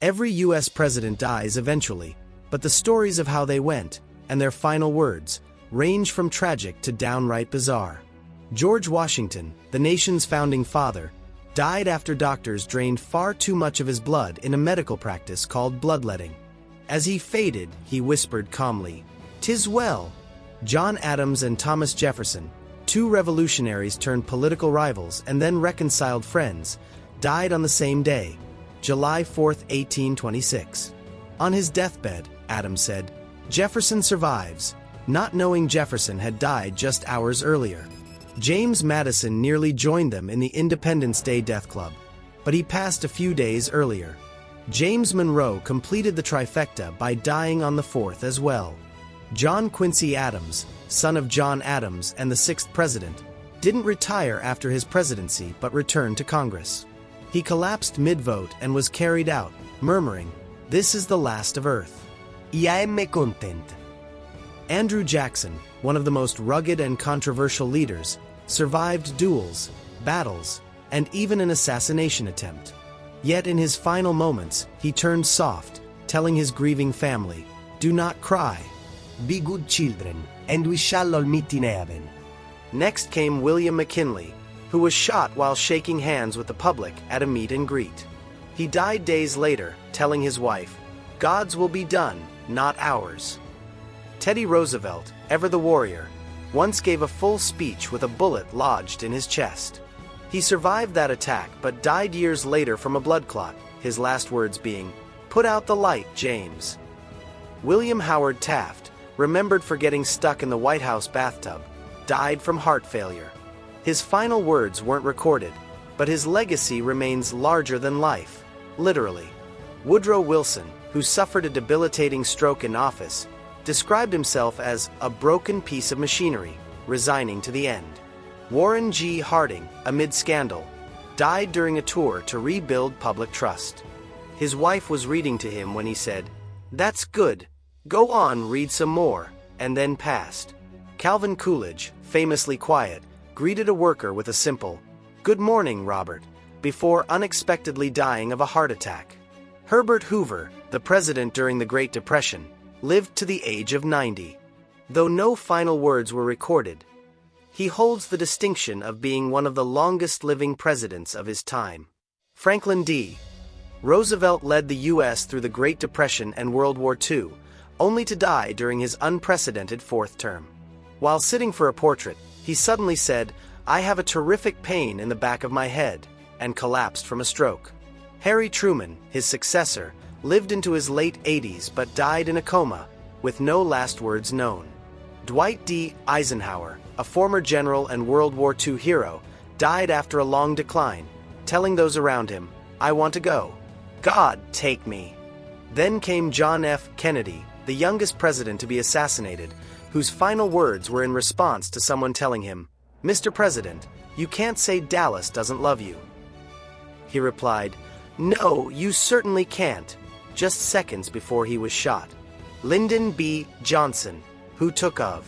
Every US president dies eventually, but the stories of how they went, and their final words, range from tragic to downright bizarre. George Washington, the nation's founding father, died after doctors drained far too much of his blood in a medical practice called bloodletting. As he faded, he whispered calmly, "'Tis well." John Adams and Thomas Jefferson, two revolutionaries turned political rivals and then reconciled friends, died on the same day, July 4, 1826. On his deathbed, Adams said, "Jefferson survives," not knowing Jefferson had died just hours earlier. James Madison nearly joined them in the Independence Day Death Club, but he passed a few days earlier. James Monroe completed the trifecta by dying on the 4th as well. John Quincy Adams, son of John Adams and the 6th president, didn't retire after his presidency but returned to Congress. He collapsed mid-vote and was carried out, murmuring, "This is the last of Earth. Ya me content." Andrew Jackson, one of the most rugged and controversial leaders, survived duels, battles, and even an assassination attempt. Yet in his final moments, he turned soft, telling his grieving family, "Do not cry. Be good children, and we shall all meet in heaven." Next came William McKinley, who was shot while shaking hands with the public at a meet and greet. He died days later, telling his wife, "God's will be done, not ours." Teddy Roosevelt, ever the warrior, once gave a full speech with a bullet lodged in his chest. He survived that attack but died years later from a blood clot, his last words being, "Put out the light, James." William Howard Taft, remembered for getting stuck in the White House bathtub, died from heart failure. His final words weren't recorded, but his legacy remains larger than life, literally. Woodrow Wilson, who suffered a debilitating stroke in office, described himself as a broken piece of machinery, resigning to the end. Warren G. Harding, amid scandal, died during a tour to rebuild public trust. His wife was reading to him when he said, "That's good. Go on, read some more," and then passed. Calvin Coolidge, famously quiet, greeted a worker with a simple, "Good morning, Robert," before unexpectedly dying of a heart attack. Herbert Hoover, the president during the Great Depression, lived to the age of 90. Though no final words were recorded, he holds the distinction of being one of the longest-living presidents of his time. Franklin D. Roosevelt led the U.S. through the Great Depression and World War II, only to die during his unprecedented fourth term. While sitting for a portrait, he suddenly said, "I have a terrific pain in the back of my head," and collapsed from a stroke. Harry Truman, his successor, lived into his late 80s but died in a coma, with no last words known. Dwight D. Eisenhower, a former general and World War II hero, died after a long decline, telling those around him, "I want to go. God, take me." Then came John F. Kennedy, the youngest president to be assassinated, whose final words were in response to someone telling him, "Mr. President, you can't say Dallas doesn't love you." He replied, "No, you certainly can't," just seconds before he was shot. Lyndon B. Johnson, who took of